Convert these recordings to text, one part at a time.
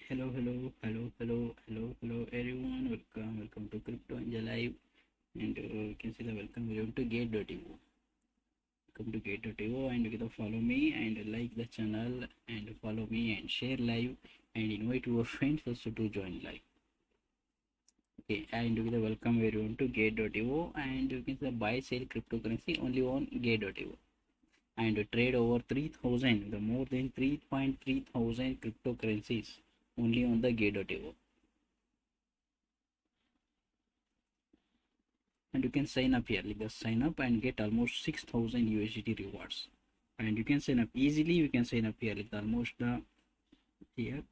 Hello everyone. Welcome to Crypto Angel Live, and you can see the welcome video to Gate.io. Welcome to Gate.io, and you can follow me and like the channel and follow me and share live and invite your friends also to join live. Okay, and you can welcome everyone to Gate.io, and you can buy sell cryptocurrency only on Gate.io and trade over 3,000, the more than 3.3 thousand cryptocurrencies only on the Gate.io. And you can sign up here, like just sign up and get almost 6,000 USDT rewards. And you can sign up easily. You can sign up here, like almost here.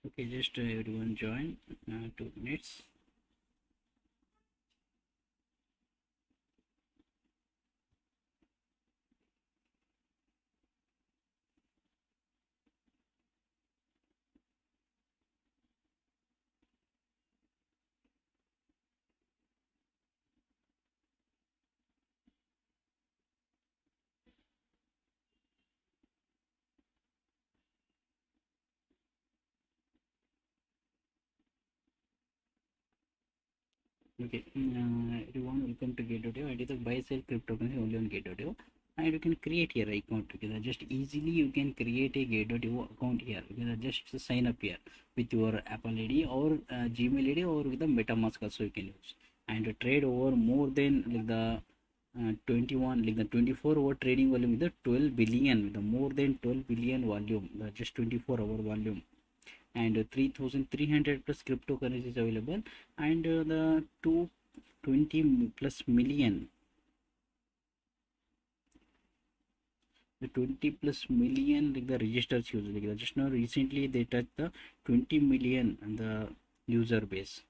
Okay, just everyone join. 2 minutes. Okay, everyone, welcome to Gate.io. I did the buy sell cryptocurrency only on Gate.io, and you can create here account together. Just easily you can create a Gate.io account here. You can just sign up here with your Apple ID or Gmail ID or with the MetaMask also you can use, and trade over more than like the 21 like the 24 hour trading volume with the 12 billion, with the more than 12 billion volume, the just 24-hour volume, and 3,300 plus cryptocurrencies available, and the 220 plus million, the 20 plus million like the registered users, like just now recently they touched the 20 million and the user base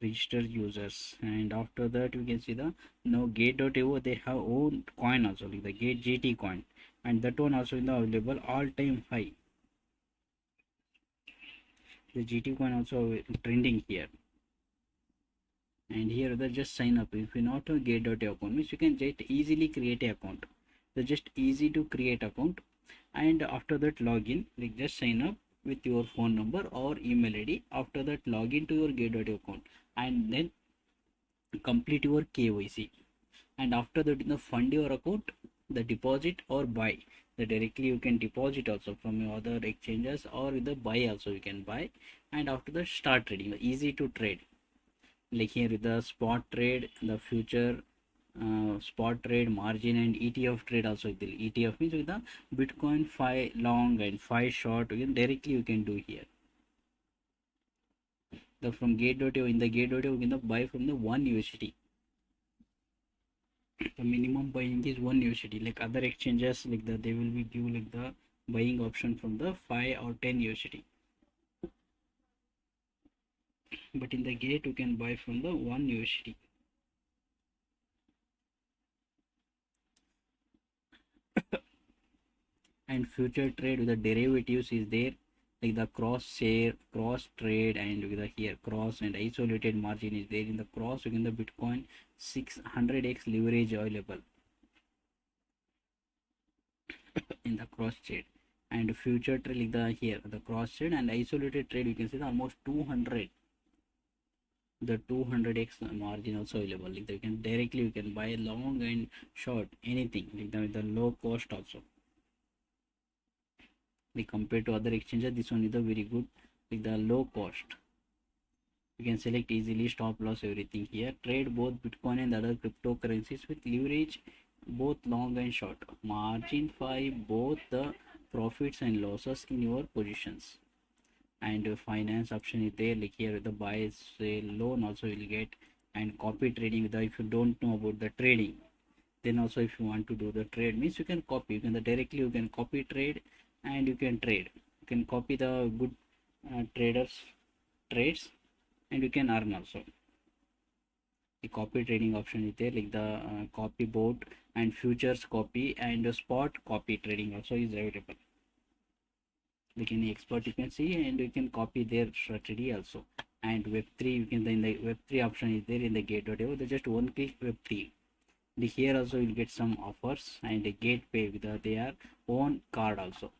registered users. And after that we can see the now Gate.io, they have own coin also, like the Gate GT coin, and that one also in the available all-time high. The GT coin also trending here. And here the just sign up. If you not a Gate.io account means you can just easily create a account. So just easy to create account, and after that login, like just sign up with your phone number or email ID. After that login to your Gate.io account and then complete your KYC, and after that in the fund your account, the deposit or buy, the directly you can deposit also from your other exchanges, or with the buy also you can buy. And after that start trading, easy to trade, like here with the spot trade, the future spot trade, margin, and ETF trade also. The ETF means with the Bitcoin 5 long and 5 short, you can directly you can do here. The from Gate.io, in the Gate.io you can buy from the 1 USD. The minimum buying is 1 USD. Like other exchanges, like the they will be give like the buying option from the 5 or 10 USD. But in the Gate you can buy from the 1 USD. And future trade with the derivatives is there, like the cross share, cross trade, and with the here cross and isolated margin is there. In the cross you can the Bitcoin 600x leverage available in the cross trade. And future trade, like the here the cross trade and isolated trade, you can see the almost 200, the 200x margin also available. Like you can directly you can buy long and short anything, like the, with the low cost also. Like compared to other exchanges, this one is a very good, like the low cost. You can select easily stop loss everything here. Trade both Bitcoin and other cryptocurrencies with leverage both long and short. Margin 5 both the profits and losses in your positions. And finance option is there, like here the buy sell loan also you will get. And copy trading, with the, if you don't know about the trading, then also if you want to do the trade means you can copy, you can directly you can copy trade, and you can trade, you can copy the good traders trades, and you can earn also. The copy trading option is there, like the copy board and futures copy and spot copy trading also is available. like any expert you can see, and you can copy their strategy also. And web3, you can, then the web3 option is there in the gate.io. They just one click web3. Here also you'll get some offers and a gateway with their own card also.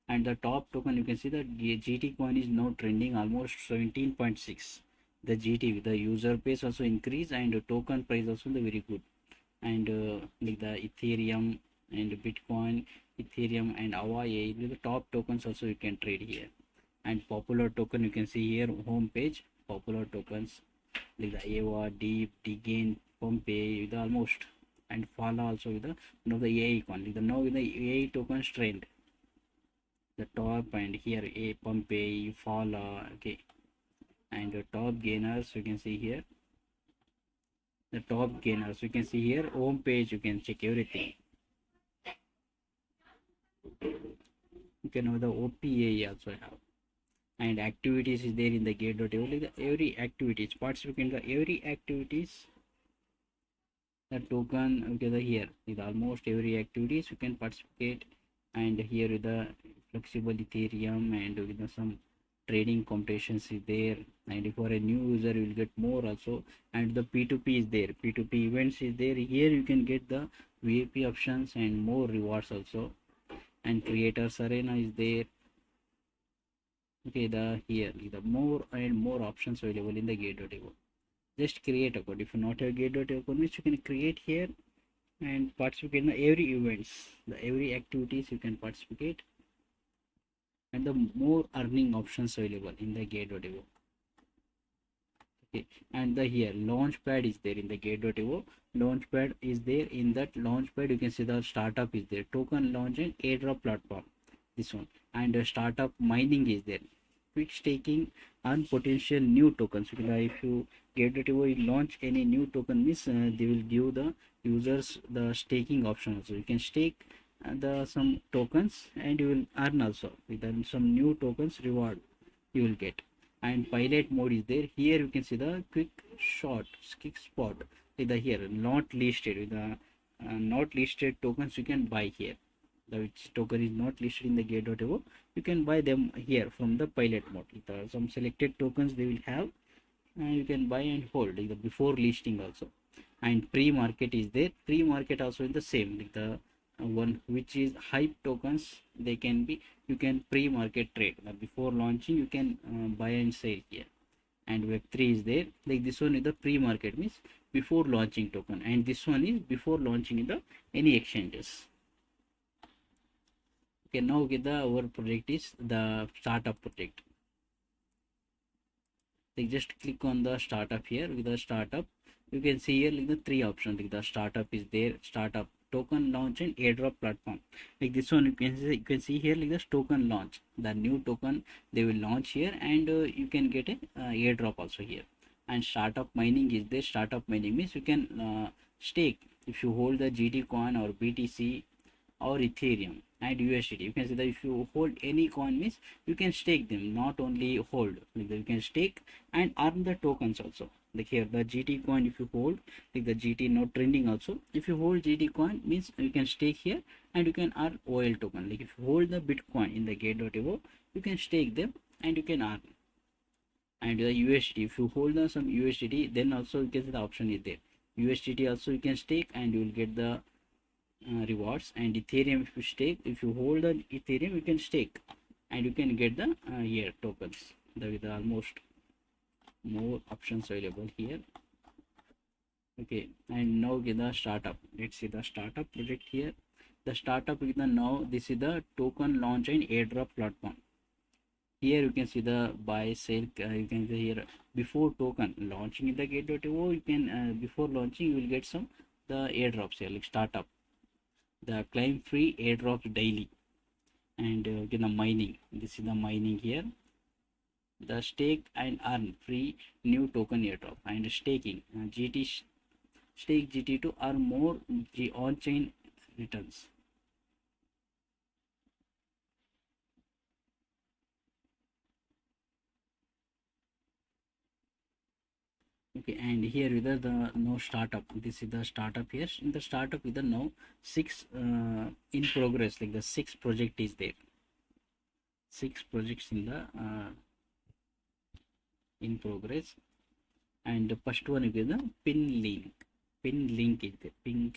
And the top token, you can see that GT coin is now trending almost 17.6. The GT with the user base also increase, and the token price also the very good. And like the Ethereum and Bitcoin, Ethereum and AVA, the top tokens also you can trade here. And popular token, you can see here home page, popular tokens like the AVA, Deep, Digain, Pompeii with almost, and Fala also with the the AI coin. With the now with the AI tokens trend, the top, and here a Pompeii, Fala, okay. And the top gainers you can see here, the top gainers you can see here home page, you can check everything. You can know the OPA also have, and activities is there in the gate.io. Like the every activities participate in the every activities, the token, okay, the here with almost every activities you can participate. And here with the flexible Ethereum, and with some trading competitions is there. And for a new user you will get more also. And the P2P is there, P2P events is there. Here you can get the VIP options and more rewards also. And creators arena is there, okay. The here the more and more options available in the gate.io. Just create account. If you not have gate.io account, you can create here and participate in every events, the every activities you can participate. And the more earning options available in the gate.io, okay. And the here launchpad is there in the gate.io. Launchpad is there. In that launchpad you can see the startup is there, token launch and airdrop platform, this one. And startup mining is there, quick staking and potential new tokens. If you gate.io launch any new token, means they will give the users the staking option also. You can stake the some tokens and you will earn also with some new tokens reward you will get. And pilot mode is there. Here you can see the quick spot with the here not listed, with the not listed tokens you can buy here. The which token is not listed in the gate.io, you can buy them here from the pilot mode. With some selected tokens they will have, you can buy and hold like the before listing also. And pre-market is there. Pre-market also is the same, like the one which is hype tokens, they can be, you can pre-market trade. Before launching you can buy and sell here. And web3 is there, like this one is the pre-market, means before launching token, and this one is before launching in the any exchanges. Okay, now get our project is the startup project. Like just click on the startup here. With the startup you can see here like the three options, like the startup is there, startup, token launch and airdrop platform. Like this one you can see here like the token launch, the new token they will launch here. And you can get a airdrop also here. And startup mining is there. Startup mining means you can stake. If you hold the GT coin or BTC or Ethereum and USDT, you can see that if you hold any coin, means you can stake them, not only hold, like you can stake and earn the tokens also. Like here the GT coin, if you hold, like the GT now trending also, if you hold GT coin, means you can stake here and you can earn OL token. Like if you hold the Bitcoin in the gate.io, you can stake them and you can earn. And the USDT, if you hold some USDT, then also you can see the option is there, USDT also you can stake and you will get the rewards. And Ethereum, if you stake, if you hold the Ethereum, you can stake and you can get the here tokens. There is almost more options available here, okay. And now get the startup. Let's see the startup project here. The startup is the now, this is the token launch and airdrop platform. Here you can see the buy sell, you can see here before token launching in the gate.io, you can before launching you will get some the airdrops here, like startup, the claim free airdrops daily. And the mining, this is the mining here, the stake and earn free new token airdrop. And staking, GT, stake GT to earn more on-chain returns. Okay, and here with the no startup, this is the startup here. In the startup with the now 6 in progress, like the 6 project is there. 6 projects in the in progress. And the first one is the pin link is the pin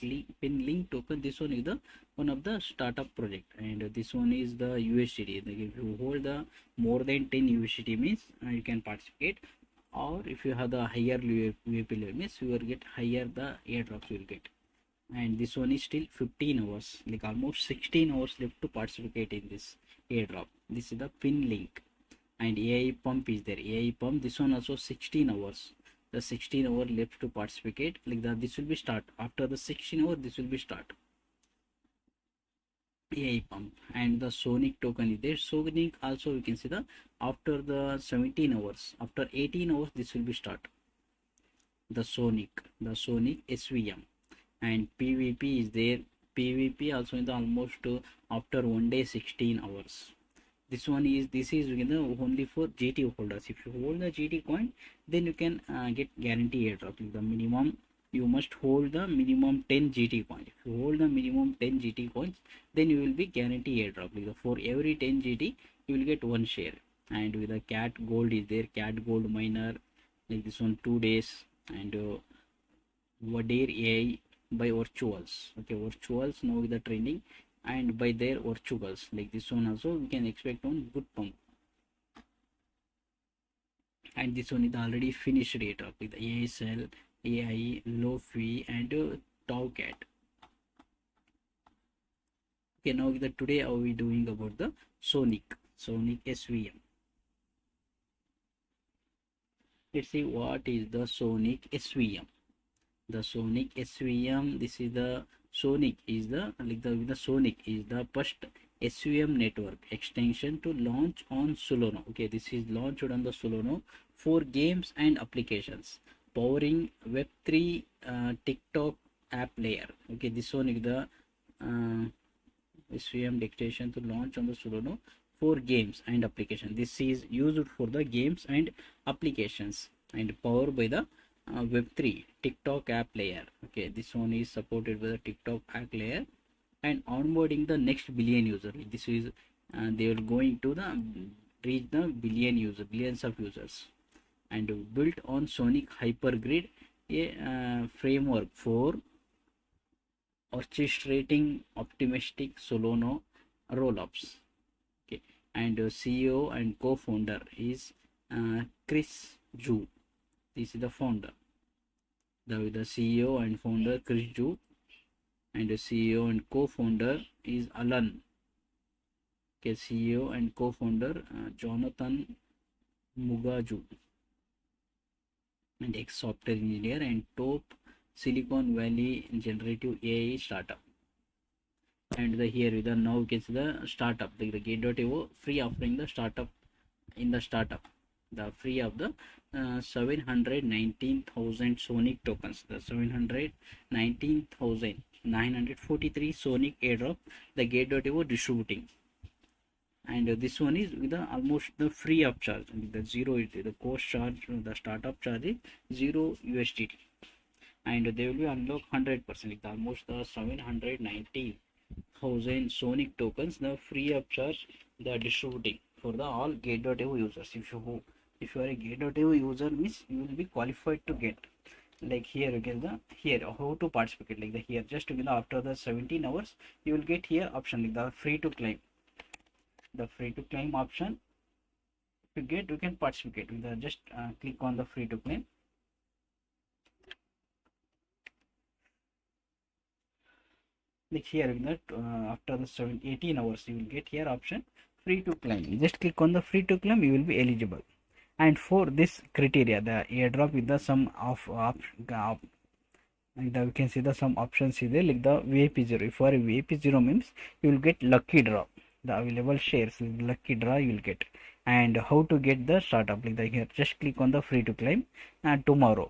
link token. This one is the one of the startup project, and this one is the USDT. Like if you hold the more than 10 USDT means you can participate, or if you have the higher UAP level means you will get higher the airdrops you will get. And this one is still 15 hours, like almost 16 hours left to participate in this airdrop. This is the pin link. And AI pump is there. AI pump, this one also 16 hours. The 16 hour left to participate, like that. This will be start after the 16 hour. This will be start. AI pump. And the Sonic token is there. Sonic also you can see the after the 17 hours, after 18 hours this will be start. The Sonic SVM. And PVP is there. PVP also in the almost after 1 day 16 hours. This is you know, only for GT holders. If you hold the GT coin, then you can get guarantee airdrop. The minimum, you must hold the minimum 10 GT coin. If you hold the minimum 10 GT coins, then you will be guarantee airdrop. For every 10 GT you will get 1 share. And with the cat gold is there, cat gold miner, like this one 2 days. And Wadir AI by virtuals. Okay, virtuals now with the trending, and by their virtuals, like this one also we can expect on good pump. And this one is already finished rate of with ASL, AI, low fee, and Towcat. Okay, now with the today are we doing about the Sonic SVM. Let's see what is the Sonic SVM. The Sonic SVM, this is the Sonic is the like the Sonic is the first SVM network extension to launch on Solana. Okay, this is launched on the Solana for games and applications, powering Web3 TikTok app layer. Okay, this one is the SVM extension to launch on the Solana for games and applications. This is used for the games and applications and powered by the Web3 TikTok app layer. Okay, this one is supported by the TikTok app layer and onboarding the next billion user. This is they are going to the reach the billions of users, and built on Sonic Hypergrid, a framework for orchestrating optimistic Solana rollups. Okay, and CEO and co-founder is Chris Zhu. This is the founder. The CEO and founder Chris Zhu, and the CEO and co-founder is Alan. Okay, CEO and co-founder Jonathan Mugaju, and ex-software engineer and top Silicon Valley generative AI startup. And here with the now gets the startup, like the Gate.io free offering the startup in the startup. The free of the 719,000 Sonic tokens, the 719,943 Sonic airdrop the Gate.io distributing. And this one is with the almost the free of charge, the zero is the cost charge, the startup charge is 0 USDT, and they will be unlocked 100%, like almost the 790,000 Sonic tokens the free of charge the distributing for the all Gate.io users. If you are a Gate.io user means you will be qualified to get, like here you get the here how to participate, like the here just after the 17 hours you will get here option like the free to claim. The free to claim option, if you get you can participate with the just click on the free to claim. Like here after the 18 hours you will get here option free to claim. Just click on the free to claim, you will be eligible. And for this criteria, the airdrop with the some of and you can see the some options is there, like the VIP 0. If you are a VIP 0 means you will get lucky draw, the available shares, lucky draw you will get. And how to get the startup, like the here just click on the free to claim and tomorrow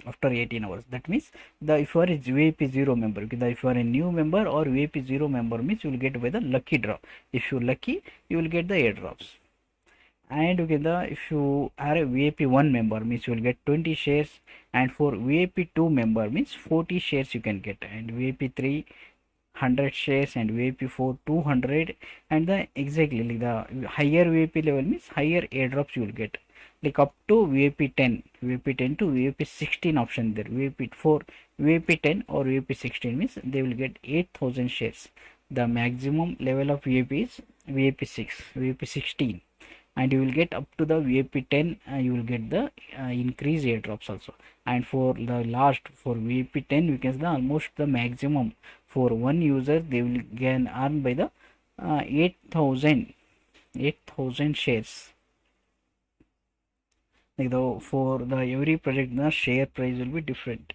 after 18 hours. That means the if you are a VIP 0 member, if you are a new member or VIP 0 member means you will get by the lucky draw. If you lucky you will get the airdrops. And if you are a VIP 1 member means you will get 20 shares, and for VIP 2 member means 40 shares you can get, and VIP 3 100 shares and VIP for 200, and the exactly like the higher VIP level means higher airdrops you will get, like up to VIP 10, VIP 10 to VIP 16 option there. VIP for VIP 10 or VIP 16 means they will get 8,000 shares. The maximum level of VIP is VIP 6, VIP 16, and you will get up to the VIP 10. You will get the increased airdrops also. And for the last, for VIP 10, you can see the almost the maximum for one user they will can earn by the 8,000 shares. Like the for the every project the share price will be different.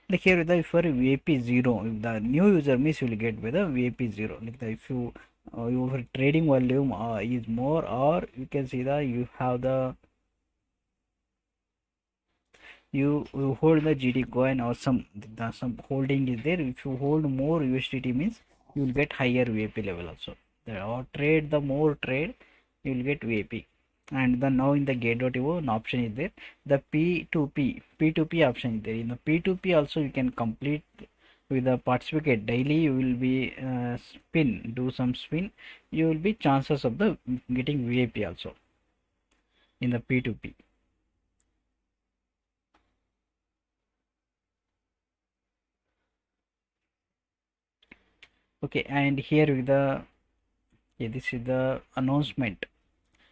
Like here the for VIP 0, if the new user means you will get by the VIP 0. Like the if you your trading volume is more, or you can see that you have the you hold the GD coin or some holding is there. If you hold more USDT means you will get higher VIP level also. Or trade, the more trade you will get VIP. And the now in the gate.io an option is there, the P2P option is there. In the P2P also you can complete with the participate daily. You will be do some spin, you will be chances of the getting VIP also in the P2P. Okay, and here with the, yeah, this is the announcement.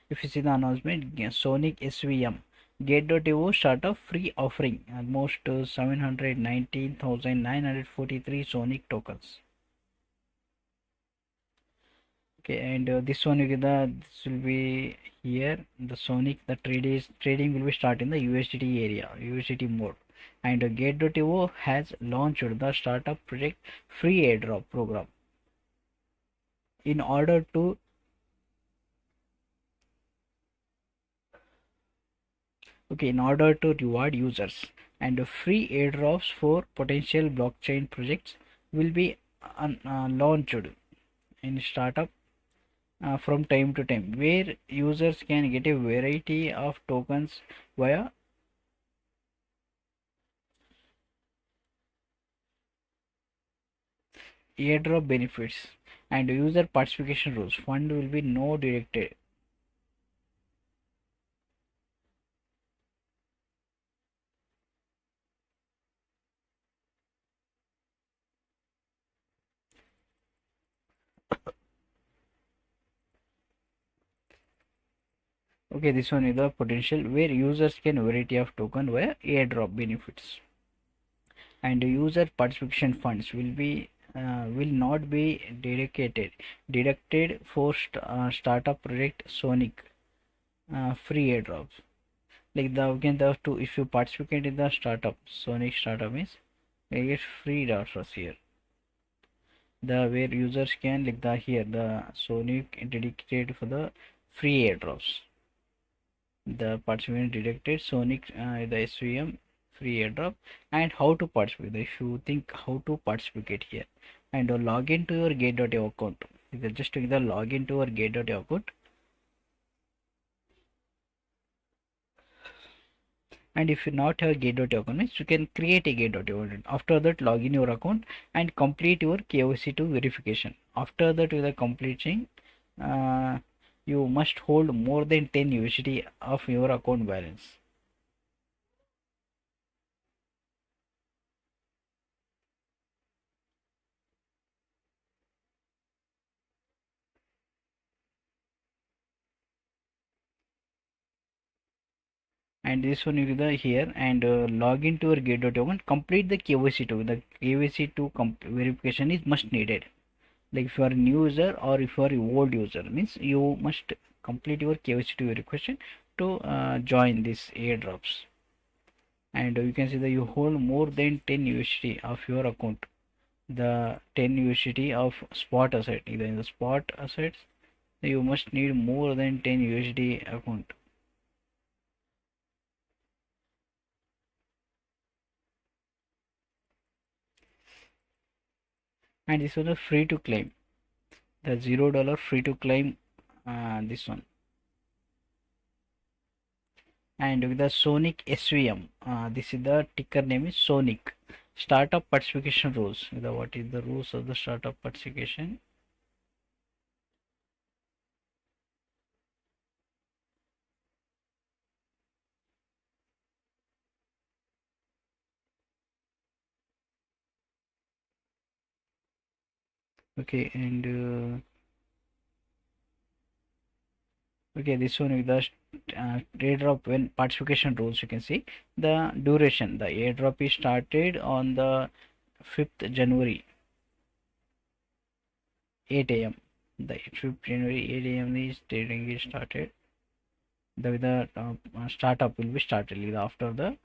If you see the announcement, Sonic SVM Gate.io startup free offering almost 719,943 Sonic tokens. Okay, and this one you get this will be here. The Sonic, the trading will be start in the USDT area, USDT mode. And Gate.io has launched the startup project free airdrop program in order to, okay, in order to reward users. And free airdrops for potential blockchain projects will be launched in startup from time to time, where users can get a variety of tokens via airdrop benefits and user participation rules. Fund will be no directed. Okay, this one is the potential where users can variety of token via airdrop benefits, and user participation funds will not be deducted for startup project Sonic free airdrops. Like the again the to if you participate in the startup Sonic startup means you get free dollars here. The where users can like the here the Sonic dedicated for the free airdrops. The participant detected Sonic the SVM free airdrop. And how to participate. If you think how to participate here, and log into your gate.io account. Just either log into your gate.io account, and if you not have gate.io account means you can create a gate.io account. After that log in your account and complete your KYC to verification. After that with the completing you must hold more than 10 USD of your account balance. And this one is the here, and log into your gate.io and complete the KYC to the KYC to verification is must needed. Like if you are a new user or if you are a old user means you must complete your KYC to verification to join this airdrops. And you can see that you hold more than 10 USD of your account. The 10 USD of spot asset, either in the spot assets you must need more than 10 USD account. And this one is free to claim, the $0 free to claim this one. and with the Sonic SVM, this is the ticker name is Sonic. Startup participation rules. What is the rules of the startup participation? Okay, and okay, this one with the airdrop when participation rules. You can see the duration. The airdrop is started on the 5th January 8 a.m. The 5th January 8 a.m. is trading is started. The startup will be started like, after the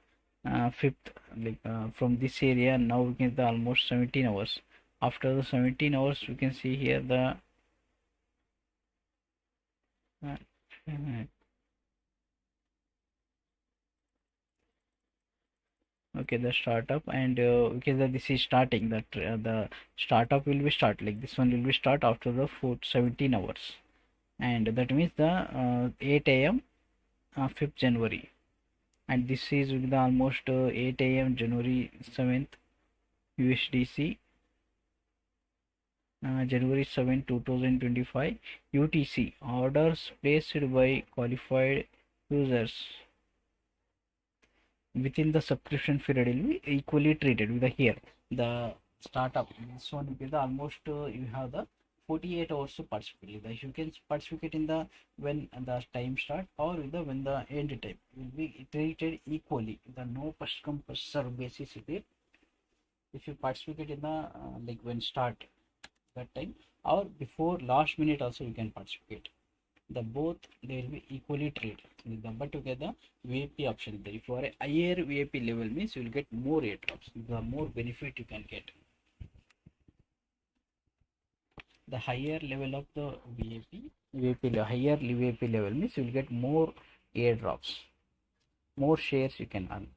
5th, from this area. Now we can the almost 17 hours. After the 17 hours, we can see here the uh, uh, okay, the startup, and okay, this is starting that the startup will be start like this one will be start after the 17 hours, and that means the 8 a.m. 5th January, and this is with the almost 8 a.m. January 7th USDC, January 7, 2025 UTC. Orders placed by qualified users within the subscription period will be equally treated with the here the startup. This one will be the almost you have the 48 hours to participate. You can participate in the when the time start or with the when the end time will be treated equally. The no first come first serve basis is there. If you participate in the like when start that time or before last minute also you can participate. The both they will be equally treated, but together VIP option there. If you are a higher VIP level means you will get more airdrops, the more benefit you can get. The higher level of the higher VIP level means you will get more airdrops, more shares you can earn.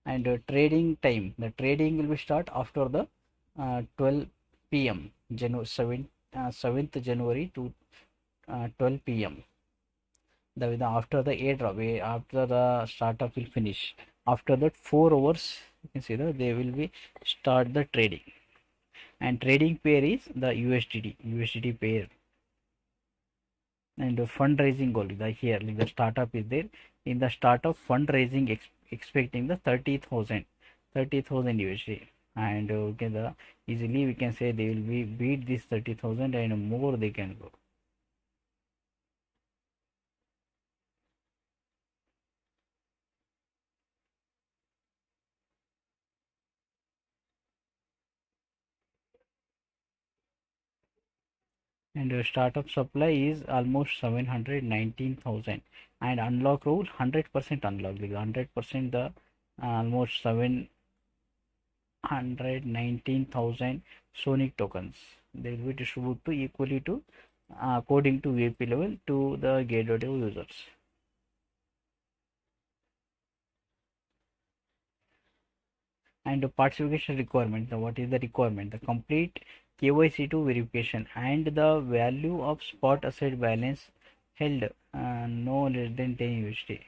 And trading time, the trading will be start after the 12 p.m. January 7th January to 12 p.m. The after the airdrop, after the startup will finish, after that 4 hours you can see that they will be start the trading, and trading pair is the USDT pair. And the fundraising goal the here like the startup is there. In the startup fundraising expecting the 30,000 USD, and okay, the easily we can say they will be beat this 30,000 and more they can go. And startup supply is almost 719,000, and unlock rule 100% unlock, like 100% the almost 719,000 Sonic tokens they will be distributed to equally to according to VIP level to the Gate.io users. And the participation requirement, what is the requirement? The complete KYC2 verification and the value of spot asset balance held no less than 10 USD.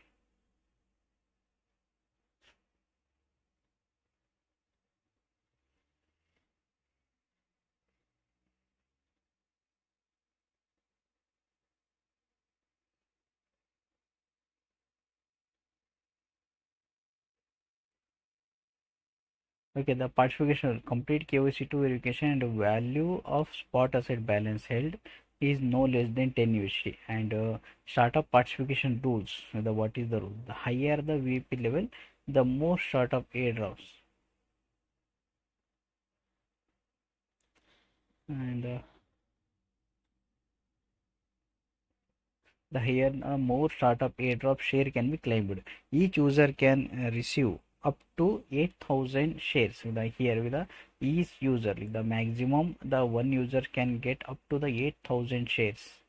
Okay, the participation complete KYC2 verification and the value of spot asset balance held is no less than 10 USD. And startup participation rules. What is the rule? The higher the VIP level, the more startup airdrops. And the higher more startup airdrop share can be claimed. Each user can receive up to 8,000 shares with the here with the each user, like the maximum the one user can get up to the 8,000 shares.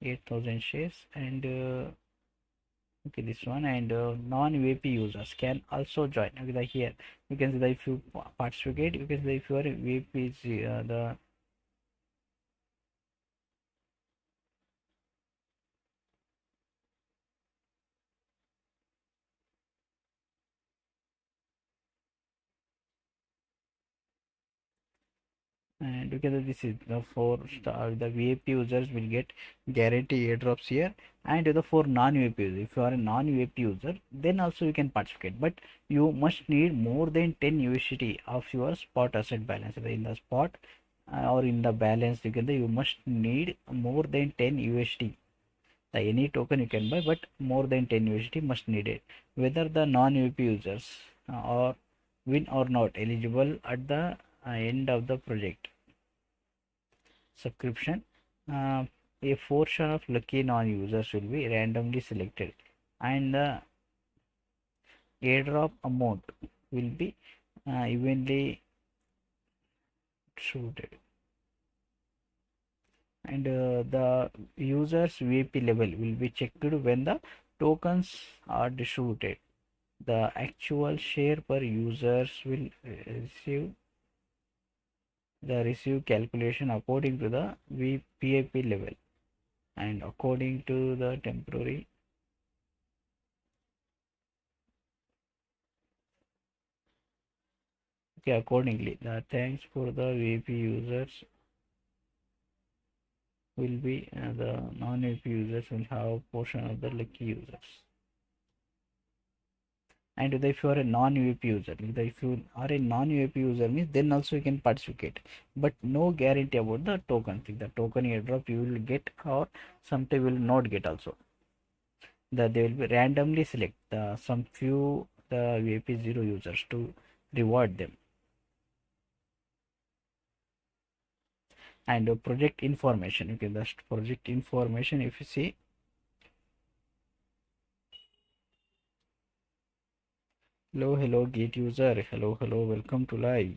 8,000 shares. And okay, this one. And non-VIP users can also join. Okay, here you can see that if you participate, you can see if you are a VIP is the And together this is the 4 star. The VIP users will get guarantee airdrops here, and the for non-VIP users, if you are a non-VIP user, then also you can participate, but you must need more than 10 USDT of your spot asset balance in the spot, or in the balance together. You must need more than 10 USD. The any token you can buy, but more than 10 USD must need it. Whether the non-UP users or win or not eligible at the end of the project subscription, uh, a portion of lucky non-users will be randomly selected, and the airdrop amount will be evenly distributed. And the users VIP level will be checked when the tokens are distributed. The actual share per users will receive calculation according to the VIP level and according to the temporary. Okay, accordingly the thanks for the VIP users will be the non-VIP users will have portion of the lucky users. And if you are a non-UAP user, if you are a non-UAP user means then also you can participate, but no guarantee about the token. The token airdrop you will get or sometime will not get also. They will be randomly select some few the UAP 0 users to reward them. And project information, okay, the project information, if you see, hello gate user, hello welcome to live.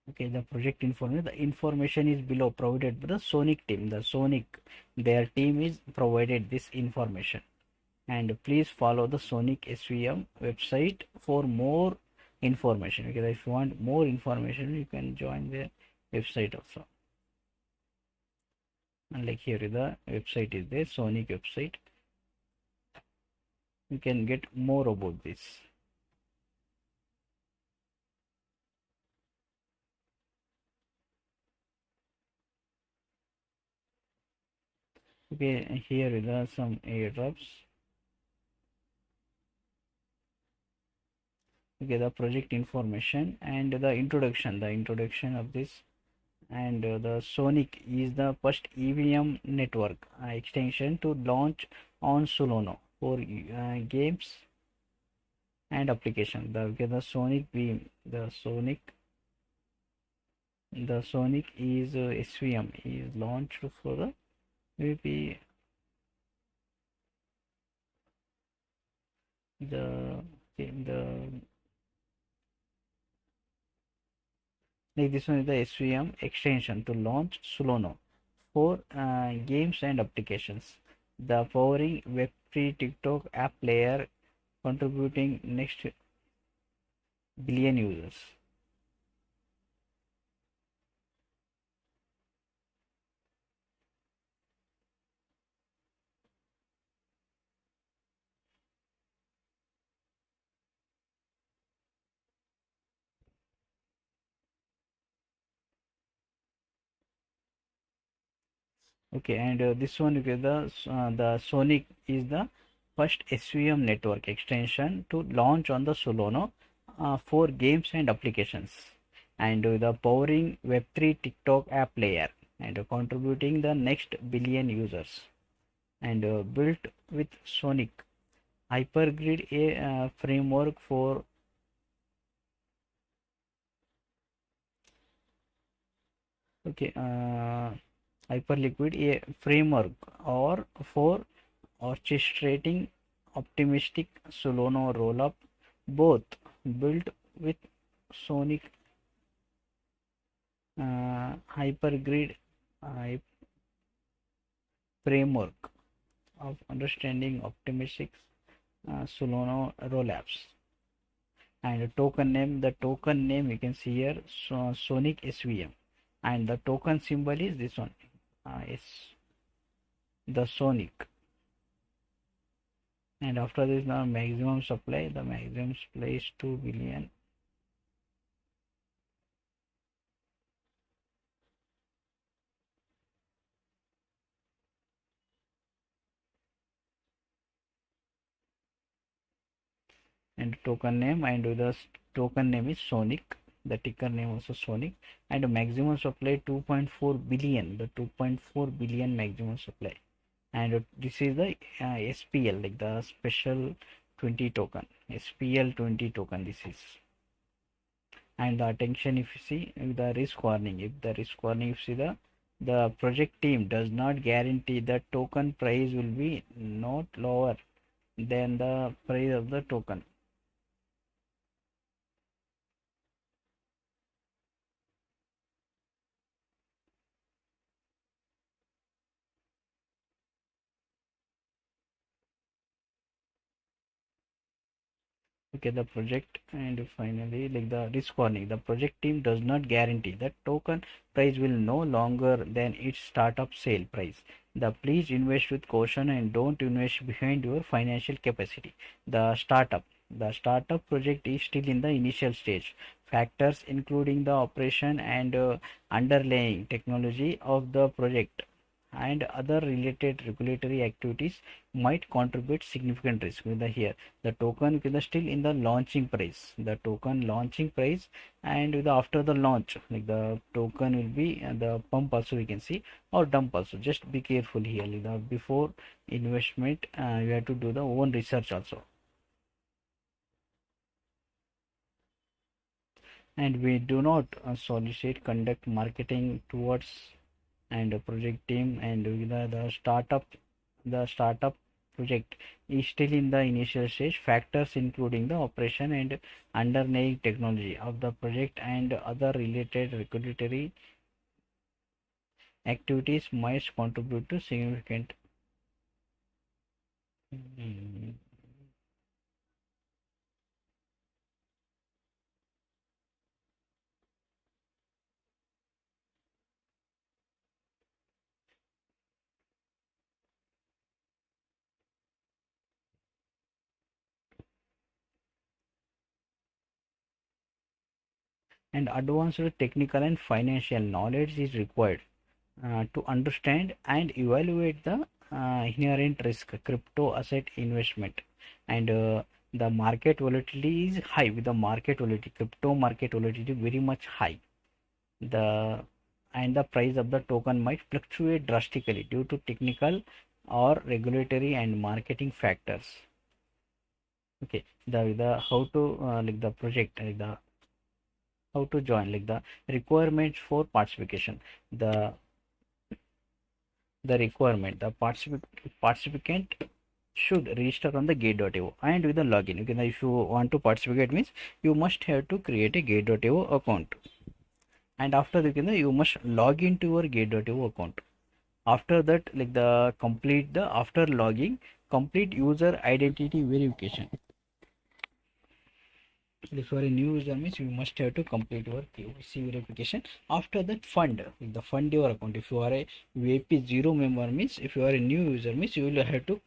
Okay, the project information, the information is below provided by the Sonic team. The Sonic, their team is provided this information. And please follow the Sonic SVM website for more information. Okay, if you want more information, you can join their website also. And like here, the website is there, Sonic website. You can get more about this. Okay, here are some airdrops. Okay, the project information and the introduction of this. And the Sonic is the first EVM network extension to launch on Solana for games and application. The Sonic beam, the Sonic is SVM is launched for the maybe the like this one is the SVM extension to launch Solana for games and applications. The powering Web3 TikTok app player contributing next billion users. Okay, and this one is the Sonic is the first SVM network extension to launch on the Solana for games and applications, and the powering Web3 TikTok app layer, and contributing the next billion users, and built with Sonic Hypergrid, a framework for okay Hyperliquid, a framework or for orchestrating optimistic Solana rollup, both built with Sonic Hypergrid framework of understanding optimistic Solana rollups. And the token name you can see here, Sonic SVM, and the token symbol is this one, is the Sonic. And after this, the maximum supply is 2 billion. And token name, and the token name is Sonic, the ticker name also Sonic. And maximum supply 2.4 billion, the 2.4 billion maximum supply. And this is the SPL, like the special 20 token, SPL 20 token this is. And the attention, if you see the risk warning, if the risk warning, if you see the project team does not guarantee the token price will be not lower than the price of the token. Okay, the project, and finally, like the risk warning, the project team does not guarantee that token price will no longer than its startup sale price. The please invest with caution and don't invest behind your financial capacity. The startup project is still in the initial stage. Factors including the operation and underlying technology of the project and other related regulatory activities might contribute significant risk with the here. The token is still in the launching price, the token launching price, and with the after the launch, like the token will be the pump also we can see, or dump also. Just be careful here, like the before investment you have to do the own research also. And we do not solicit conduct marketing towards and a project team, and the startup project is still in the initial stage. Factors including the operation and underlying technology of the project and other related regulatory activities might contribute to significant. Mm. And advanced technical and financial knowledge is required to understand and evaluate the inherent risk crypto asset investment. And the market volatility is high. With the market volatility, crypto market volatility very much high, the and the price of the token might fluctuate drastically due to technical or regulatory and marketing factors. Okay, the how to like the project, like the how to join, like the requirements for participation. The the requirement the participant should register on the gate.io and with the login. Okay, now if you want to participate means you must have to create a gate.io account, and after that you must log into your gate.io account. After that, like the complete the after logging, complete user identity verification. If you are a new user means you must have to complete your KYC verification. After that, fund your account. If you are a VIP 0 member means, if you are a new user means you will have to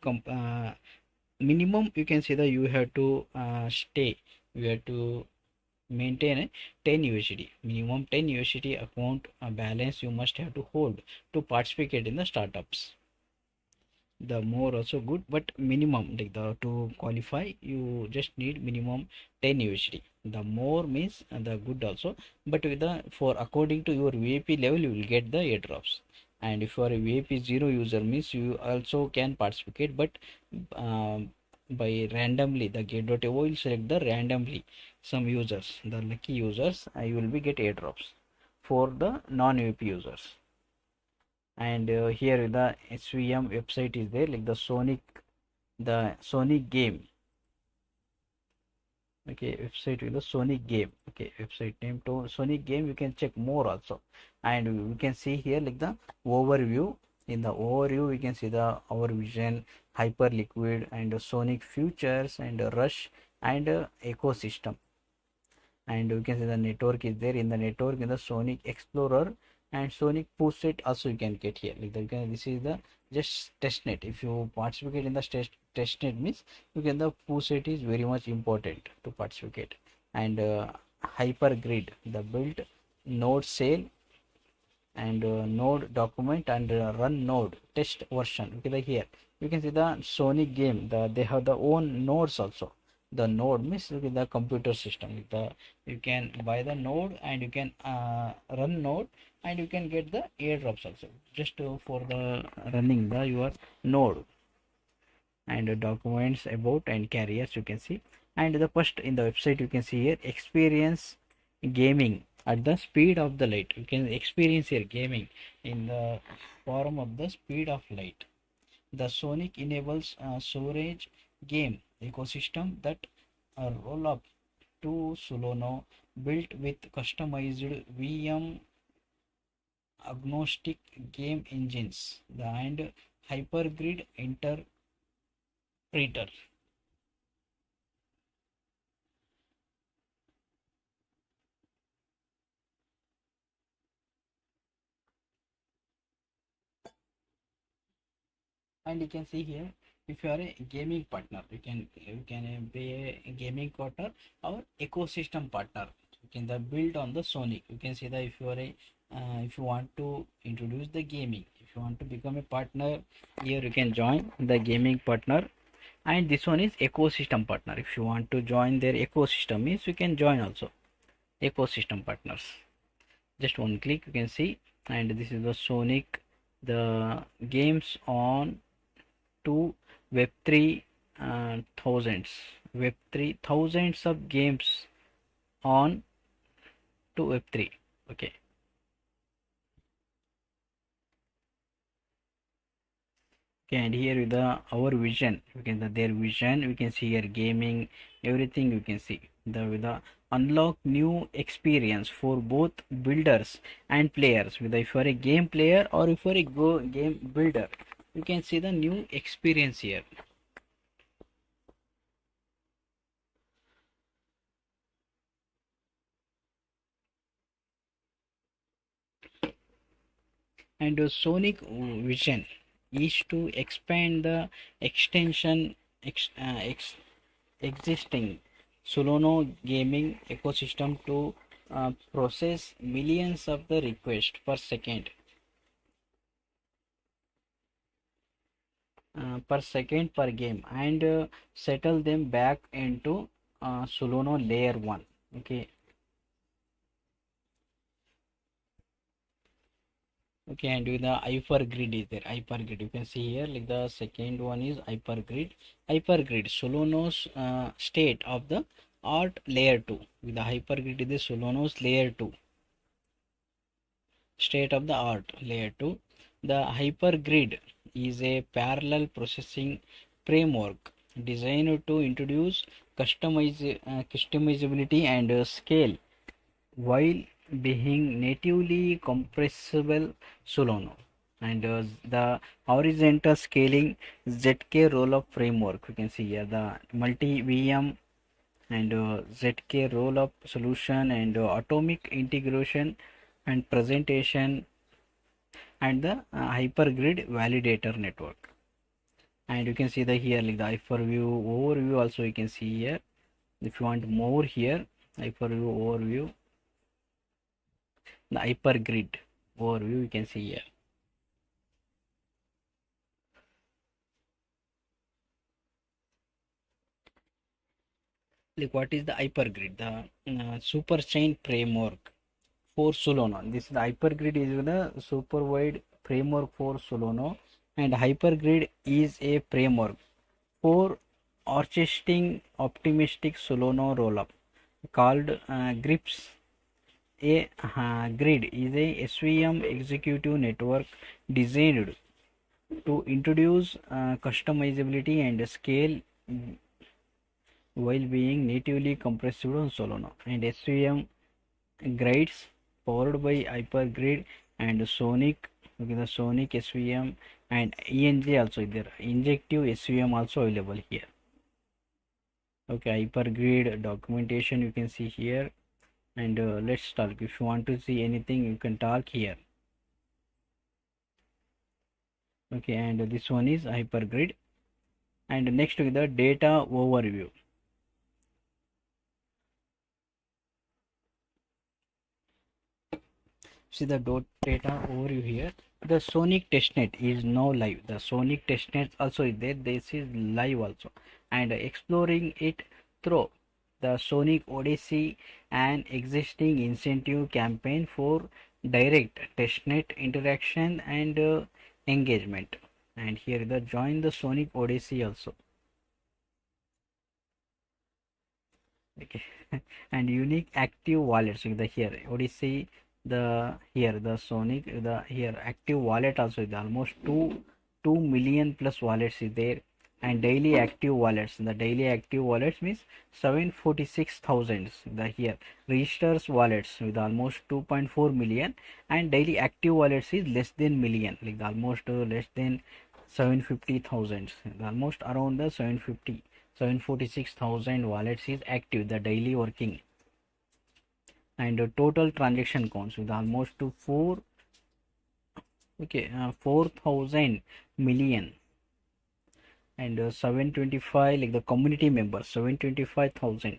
minimum, you can say that you have to stay, you have to maintain a 10 USD, minimum 10 USD account balance you must have to hold to participate in the startups. The more also good, but minimum, like the to qualify you just need minimum 10 USD. The more means the good also, but with the for according to your VIP level you will get the airdrops. And if you are a VIP 0 user means you also can participate, but by randomly the gate.io will select the randomly some users, the lucky users, you will be get airdrops for the non VIP users. And here the SVM website is there, like the Sonic game. Okay, website with the Sonic game. Okay, website name to Sonic game, you can check more also. And we can see here like the overview. In the overview we can see the our vision, hyper liquid, and Sonic futures, and rush, and ecosystem. And we can see the network is there. In the network, in the Sonic Explorer and Sonic Push also you can get here. Like this is the just testnet. If you participate in the testnet means you can the push is very much important to participate. And Hypergrid, the built node sale and node document and run node test version. Okay, here you can see the Sonic game. They have the own nodes also. The node means the computer system. You can buy the node and you can run node and you can get the airdrops also just for the running the your node and documents about and carriers you can see. And the first in the website you can see here experience gaming at the speed of the light. You can experience here gaming in the form of the speed of light. The Sonic enables storage game ecosystem that roll up to Solana built with customized VM agnostic game engines and hypergrid interpreter. And you can see here if you are a gaming partner you can be a gaming partner or ecosystem partner. You can the build on the Sonic. You can see that if you are a if you want to introduce the gaming, if you want to become a partner here, you can join the gaming partner. And this one is ecosystem partner. If you want to join their ecosystem means you can join also ecosystem partners. Just one click you can see. And this is the Sonic, the games on to web3 thousands, web3 thousands of games on to web3. Okay, and here with the our vision, we can their vision, we can see here gaming, everything you can see the with the unlock new experience for both builders and players. With if you are a game player or if you are a game builder, you can see the new experience here. And Sonic vision is to expand the extension existing Solana gaming ecosystem to process millions of the requests per second per game and settle them back into Solana layer 1. Okay, okay, and with the hypergrid is there. Hypergrid you can see here, like the second one is hypergrid Solana's state of the art layer 2. With the hypergrid is the Solana's layer 2, state of the art layer 2. The hypergrid is a parallel processing framework designed to introduce customizability and scale while being natively compressible Solana. And the horizontal scaling ZK rollup framework, you can see here the multi VM and ZK rollup solution and atomic integration and presentation and the hypergrid validator network. And you can see the here like the hyperview overview also you can see here. If you want more here, hyperview overview, the hypergrid overview you can see here. Like what is the hypergrid? The super chain framework for Solana. This the hypergrid is the super wide framework for Solana, and hypergrid is a framework for orchestrating optimistic Solana rollup called grips. A grid is a SVM executive network designed to introduce customizability and scale while being natively compressible on Solana. And SVM grids powered by hypergrid and Sonic, okay, the Sonic SVM and ENJ also there. Injective SVM also available here. Okay, hypergrid documentation you can see here. And let's talk. If you want to see anything, you can talk here. Okay, and this one is hypergrid. And next to the data overview. See the data overview here. The Sonic testnet is now live. The Sonic testnet also is there. This is live also, and exploring it through the Sonic Odyssey, an existing incentive campaign for direct testnet interaction and engagement. And here the join the Sonic Odyssey also. Okay, and unique active wallets in the here Odyssey, the here the Sonic, the here active wallet also is almost 2 million plus wallets is there. And daily active wallets, the daily active wallets means 746,000. The here registers wallets with almost 2.4 million, and daily active wallets is less than million, like almost less than 750,000, almost around the 746,000 wallets is active, the daily working. And total transaction counts with almost to 4,000 million. And 725, like the community members 725,000,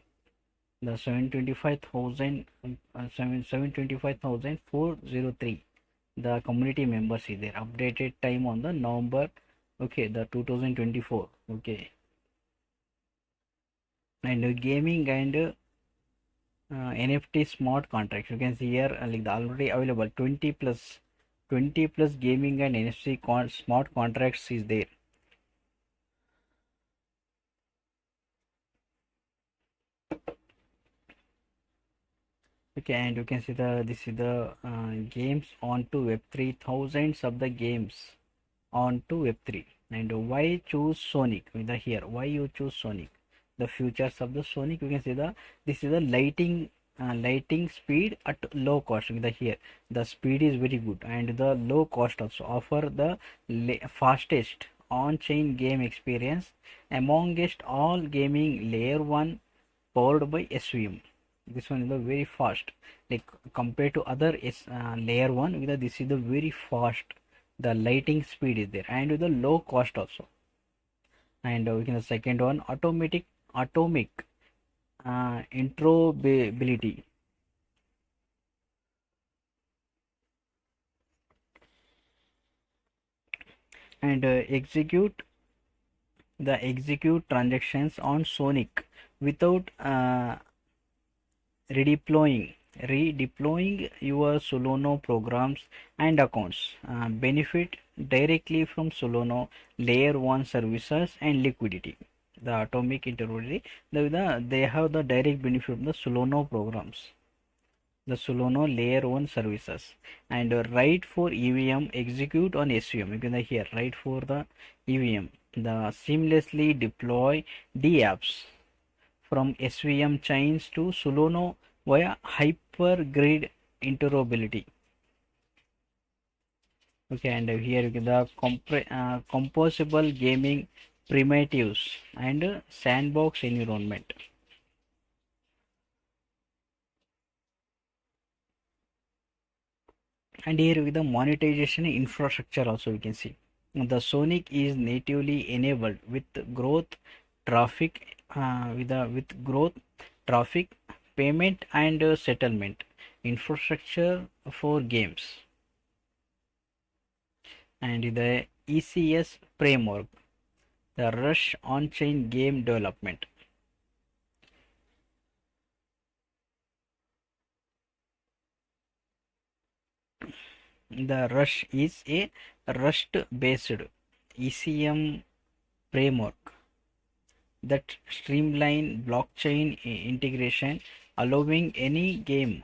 the 725,000 725,403, the community members is there. Updated time on the November, okay, the 2024. Okay, and gaming and NFT smart contracts, you can see here like the already available 20 plus gaming and NFC smart contracts is there. Okay, and you can see this is the games onto Web3, thousands of the games onto Web3. And why choose Sonic with the here? Why you choose Sonic? The features of the Sonic, you can see this is the lighting speed at low cost. With the here the speed is very good, and the low cost also offer the fastest on-chain game experience amongst all gaming layer 1 powered by SVM. This one is the very fast, like compared to other layer 1, with this is the very fast, the lighting speed is there, and with the low cost also. And we can the second one, atomic interoperability. And execute transactions on Sonic without redeploying your Solana programs and accounts. Benefit directly from Solana layer 1 services and liquidity. The atomic interoperability, they have the direct benefit from the Solana programs, the Solana layer 1 services. And write for EVM, execute on SVM. You can here write for the EVM, the seamlessly deploy dApps from SVM chains to Solana via hypergrid interoperability. Okay, and here you get the composable gaming primitives and sandbox environment. And here with the monetization infrastructure also we can see the Sonic is natively enabled with growth traffic, with growth traffic, payment and settlement infrastructure for games. And the ECS framework, the Rush on-chain game development. The Rush is a Rust-based ECM framework that streamline blockchain integration, allowing any game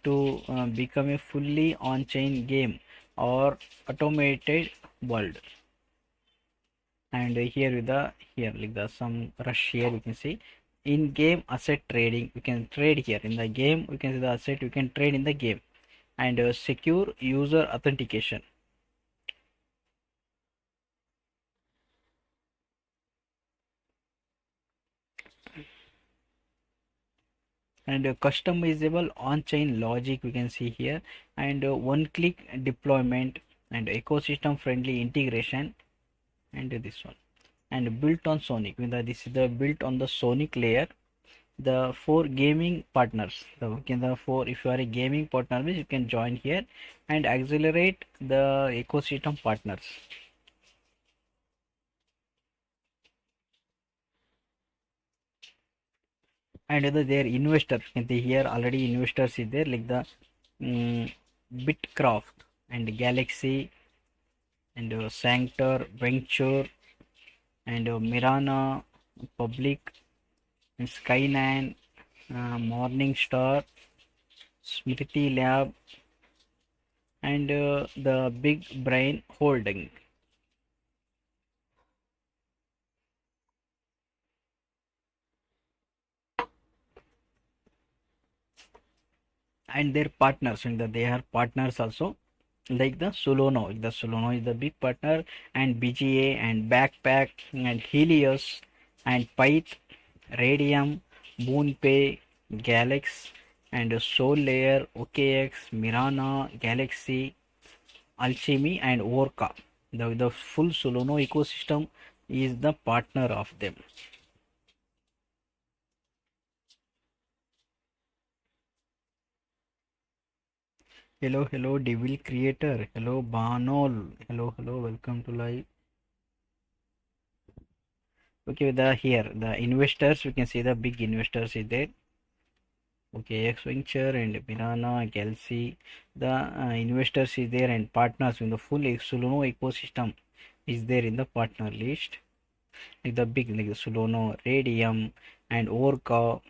to become a fully on-chain game or automated world. And here with the here like the some Rush here you can see in-game asset trading. You can trade here in the game. You can see the asset you can trade in the game. And secure user authentication. And customizable on-chain logic we can see here. And one-click deployment, and ecosystem friendly integration, and this one, and built on Sonic. This is the built on the Sonic layer. The four gaming partners, the four, if you are a gaming partner means you can join here and accelerate the ecosystem partners. And their investors, here already investors is there, like the um, Bitcraft and Galaxy and Sanctor Venture and Mirana Public and Skyline, Morningstar, Smriti Lab, and the Big Brain Holding. And their partners, and they are partners also, like the Solana is the big partner, and BGA and Backpack and Helios and Pyth, Radium, Moonpay, Galax and Soul Layer, OKX, Mirana, Galaxy, Alchemy and Orca. The full Solana ecosystem is the partner of them. Hello, Devil Creator. Hello, Banol. Hello, welcome to live. Okay, the investors, we can see the big investors is there. Okay, X Venture and Mirana, Galaxy. The investors is there and partners in the full Solana ecosystem is there in the partner list. Like the big, like the Solana, Radium and Orca,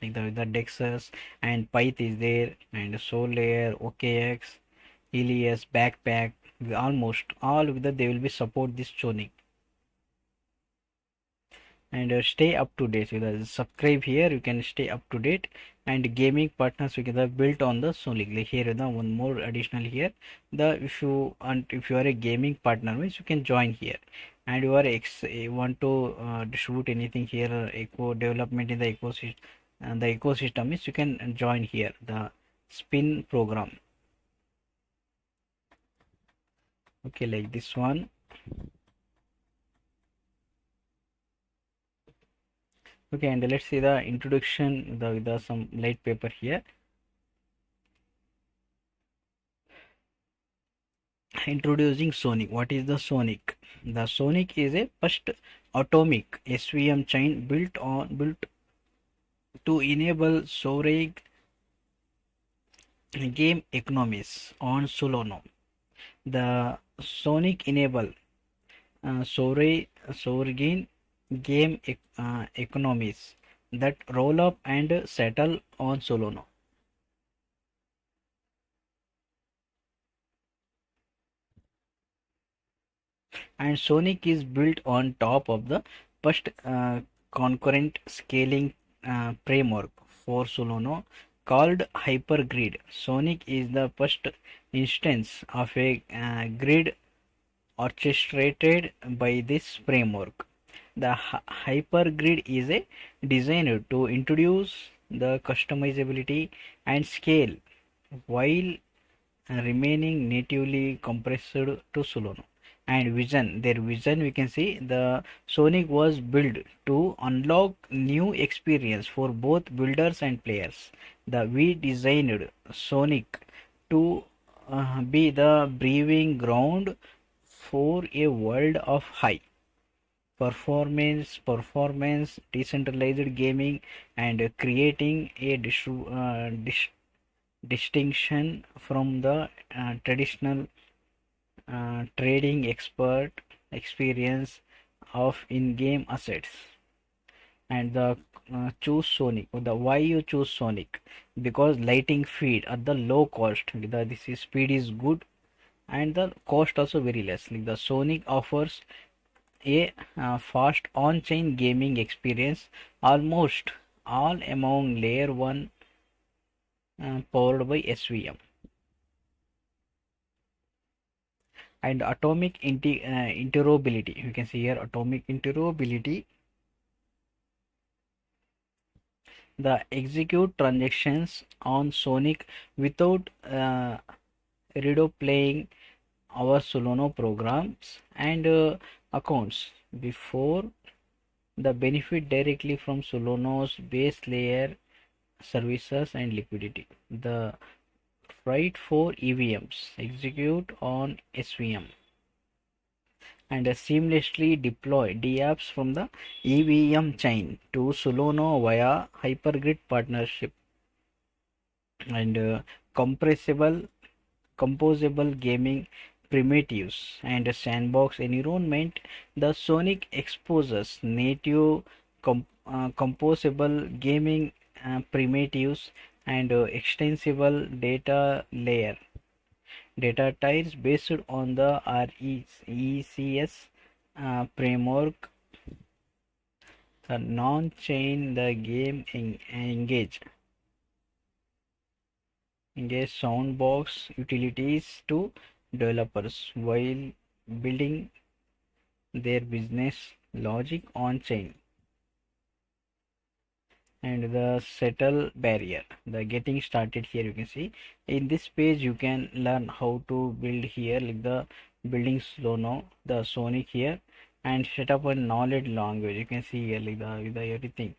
like the Dexus and Pyth is there, and Soul Layer, OKX, Helios, Backpack. Almost all of that they will be support this Sonic. And stay up to date with us. Subscribe here, you can stay up to date. And gaming partners we can built on the Sonic. Like here the one more additional here, the if you are a gaming partner means you can join here, and you are want to distribute anything here, eco development in the ecosystem, and the ecosystem means you can join here the spin program. Okay, like this one. Okay, and let's see the introduction, the some light paper here. Introducing Sonic. What is the Sonic? The Sonic is a first atomic SVM chain built to enable sovereign game economies on Solana. The Sonic enable sovereign game economies that roll up and settle on Solana. And Sonic is built on top of the first concurrent scaling framework for Solana called Hypergrid. Sonic is the first instance of a grid orchestrated by this framework. The hypergrid is a designed to introduce the customizability and scale while remaining natively compressed to Solana. And vision, their vision, we can see the Sonic was built to unlock new experience for both builders and players. We designed Sonic to be the breeding ground for a world of high performance decentralized gaming, and creating a distinction from the traditional trading expert experience of in-game assets. And the choose Sonic, or the why you choose Sonic, because lighting feed at the low cost, this is speed is good and the cost also very less. Like the Sonic offers a fast on-chain gaming experience almost all among layer 1 powered by SVM. And atomic interoperability, you can see here atomic interoperability, the execute transactions on Sonic without redeploying our Solana programs and accounts before the benefit directly from Solana's base layer services and liquidity. The right for EVMs execute on SVM and seamlessly deploy dApps from the EVM chain to Solana via Hypergrid partnership and composable gaming primitives and a sandbox environment. The Sonic exposes native composable gaming primitives and extensible data tiers based on the RECS framework. The non-chain the game engage soundbox utilities to developers while building their business logic on chain. And the settle barrier, the getting started, here you can see in this page you can learn how to build here, like the building Solana, the Sonic here, and set up a knowledge language. You can see here like the everything.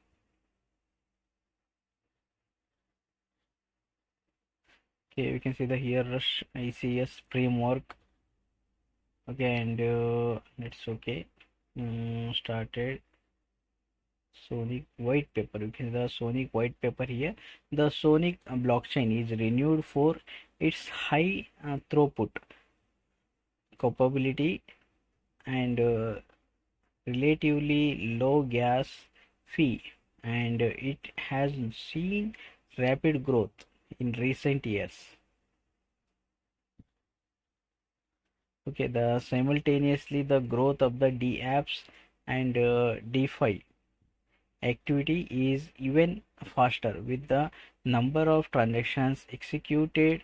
Okay, we can see the here rush ICS framework. Okay, and let's okay started Sonic white paper. You can see the Sonic white paper here. The Sonic blockchain is renewed for its high throughput capability and relatively low gas fee, and it has seen rapid growth in recent years. Okay, the simultaneously the growth of the dApps and DeFi activity is even faster, with the number of transactions executed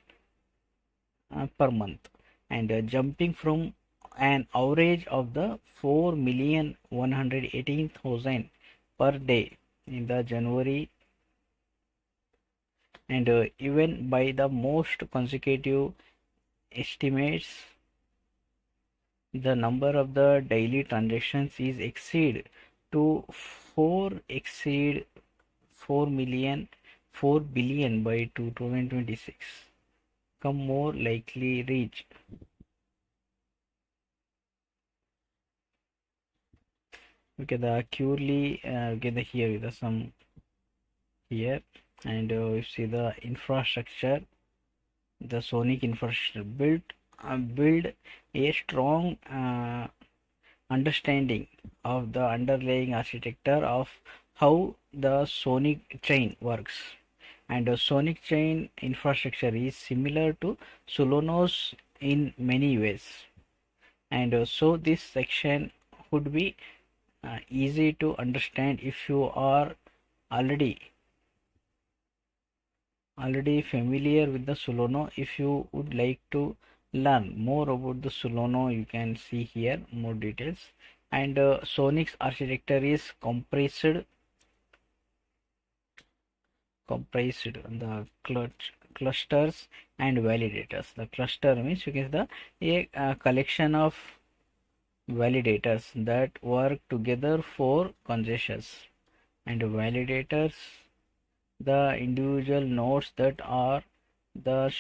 per month and jumping from an average of the 4,118,000 per day in the January, and even by the most consecutive estimates, the number of the daily transactions is exceed 4 billion by 2026. Come more likely reach. Okay, the accurately get the here the some here, and you see the infrastructure, the Sonic infrastructure build a strong understanding of the underlying architecture of how the Sonic chain works. And the Sonic chain infrastructure is similar to Solana's in many ways. And so this section would be easy to understand if you are already familiar with the Solana. If you would like to learn more about the Solana, you can see here more details. And Sonic's architecture is compressed the clusters and validators. The cluster means you can see a collection of validators that work together for consensus, and validators the individual nodes that are the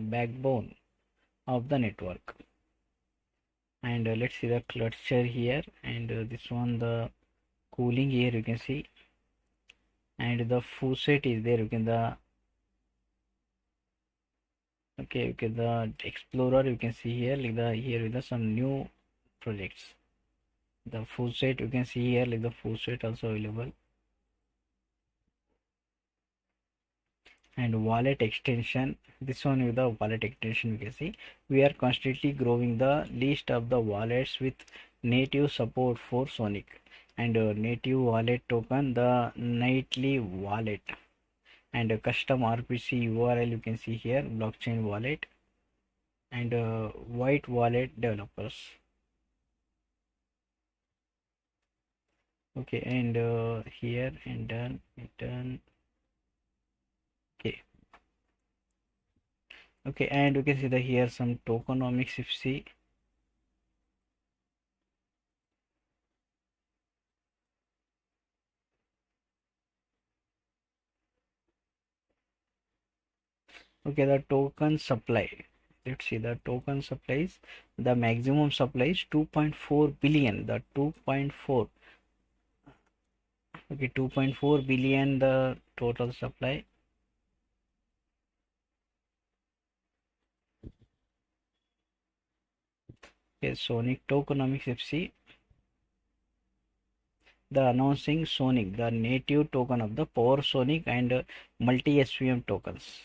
backbone of the network. And let's see the cluster here, and this one the cooling here you can see, and the faucet is there. You can the okay the explorer you can see here, like the here with the some new projects. The faucet you can see here, like the faucet also available. And wallet extension, this one with the wallet extension you can see we are constantly growing the list of the wallets with native support for Sonic, and native wallet token, the nightly wallet, and a custom RPC URL you can see here, blockchain wallet, and white wallet developers. Okay, and here and done. Okay, Okay, and we can see the here some tokenomics. If see, okay, the token supply. Let's see the token supplies. The maximum supply is 2.4 billion. The 2.4. Okay, 2.4 billion the total supply. Okay, Sonic tokenomics. If see, the announcing Sonic, the native token of the Power Sonic and multi SVM tokens.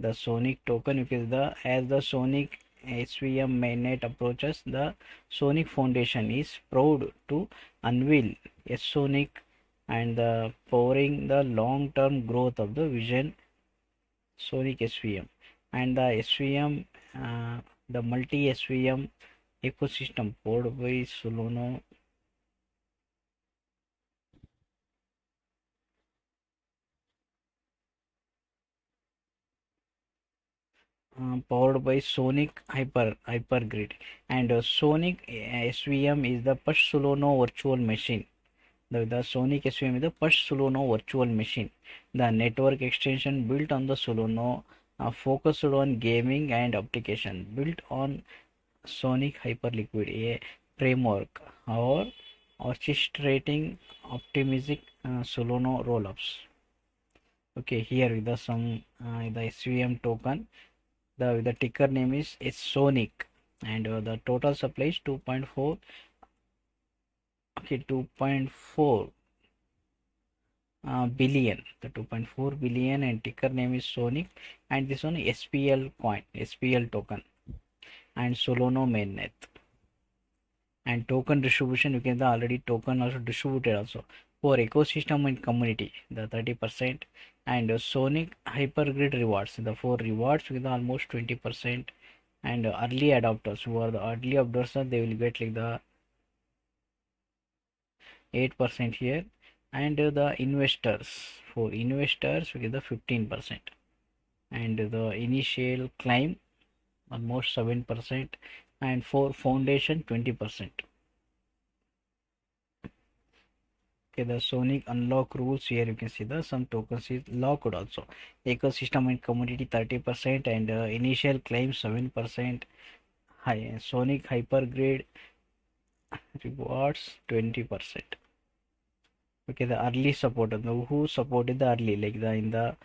The Sonic token, because the as the Sonic SVM mainnet approaches, the Sonic Foundation is proud to unveil a Sonic and the powering the long-term growth of the vision Sonic SVM and the SVM, the multi SVM ecosystem powered by Solana. Powered by Sonic Hypergrid and Sonic SVM is the first Solana virtual machine. The Sonic SVM is the first Solana virtual machine. The network extension built on the Solana focused on gaming and application built on Sonic Hyperliquid, a framework or orchestrating optimistic Solana rollups. Okay, here with the some the SVM token. The ticker name is Sonic and the total supply is 2.4. Okay, 2.4 billion. The 2.4 billion and ticker name is Sonic, and this one SPL coin, SPL token, and Solana mainnet. And token distribution, you can the already token also distributed also for ecosystem and community the 30%, and Sonic Hypergrid rewards, the for rewards with almost 20%, and early adopters who are the early adopters, they will get like the 8% here, and the investors, for investors we get the 15%, and the initial climb almost 7%, and for foundation 20%. Okay, the Sonic unlock rules, here you can see the some tokens is locked also. Ecosystem and community 30%, and initial claim 7%. High Sonic Hypergrid rewards 20%. Okay, the early supporter, who supported the early, like the in the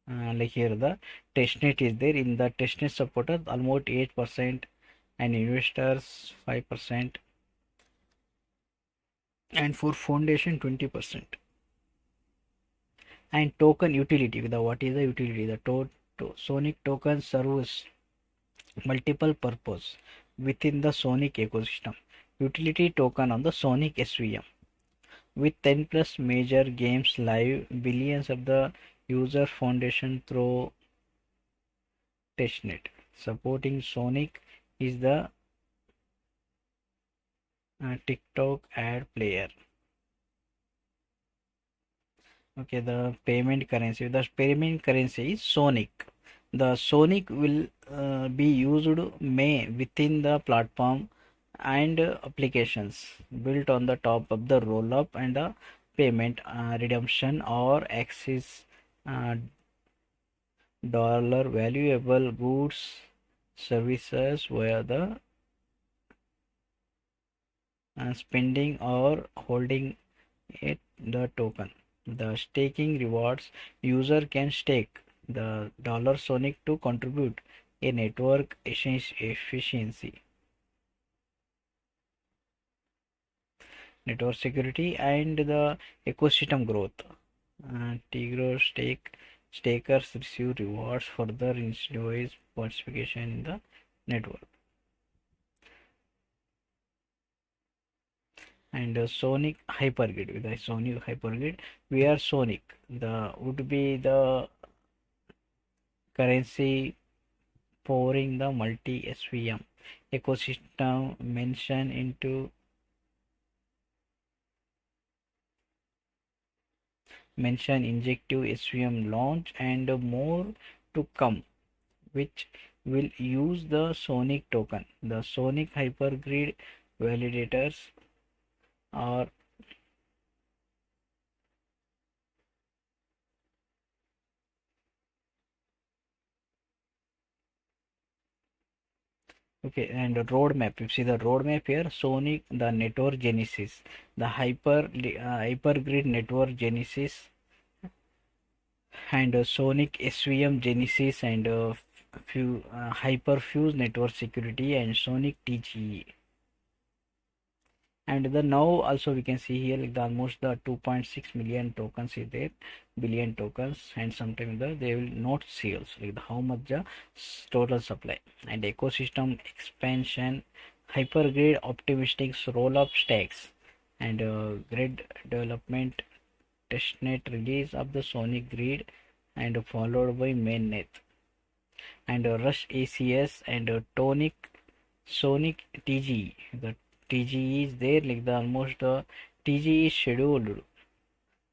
like here the testnet is there, in the testnet supporter almost 8%, and investors 5%, and for foundation 20%. And token utility, the what is the utility, the Sonic token serves multiple purpose within the Sonic ecosystem. Utility token on the Sonic SVM with 10 plus major games live, billions of the user foundation through testnet supporting Sonic is the TikTok ad player. Okay, the payment currency. The payment currency is Sonic. The Sonic will be used may within the platform and applications built on the top of the roll up and payment redemption or access uh, dollar valuable goods services via the spending or holding it the token. The staking rewards, user can stake the dollar Sonic to contribute a network efficiency, network security, and the ecosystem growth. Tigro stakers receive rewards for their incentivize participation in the network. And Sonic Hypergrid, with the Sonic Hypergrid, we are Sonic. The would be the currency powering the multi SVM ecosystem mention injective SVM launch and more to come. which will use the Sonic token. The Sonic hypergrid validators are okay. And the roadmap, you see the roadmap here. Sonic, the network genesis, the hypergrid network genesis, and Sonic SVM genesis, and few hyperfuse network security, and Sonic TGE. And the now also we can see here like the almost the 2.6 million tokens is there, billion tokens, and sometimes they will not sales like how much the total supply. And ecosystem expansion, hypergrid optimistic roll up stacks, and grid development, testnet release of the Sonic grid, and followed by mainnet, and rush ACS, and Sonic TG. The TG is there like the almost the TG is scheduled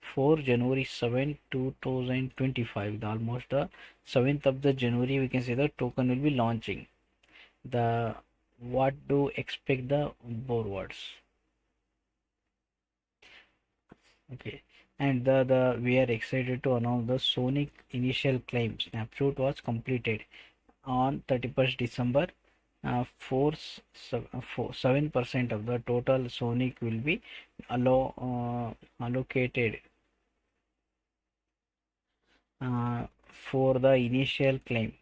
for January 7, 2025. The almost the 7th of the January we can say the token will be launching. The what do expect the forwards? Okay. And the we are excited to announce the Sonic initial claim snapshot was completed on 31st December. 7% of the total Sonic will be allocated for the initial claim.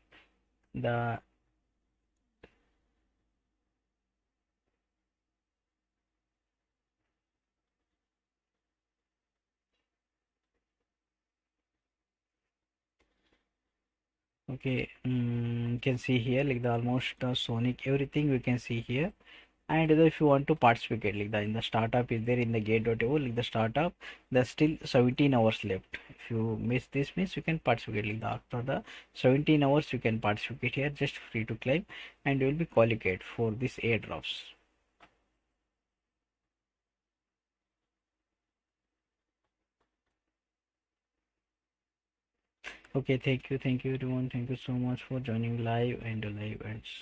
The okay, you can see here like the almost Sonic everything we can see here. And if you want to participate like the in the startup is there in the gate.io like the startup, there's still 17 hours left. If you miss this means you can participate like the after the 17 hours you can participate here, just free to claim, and you will be qualified for this airdrops. Okay, thank you everyone, thank you so much for joining live and live ends.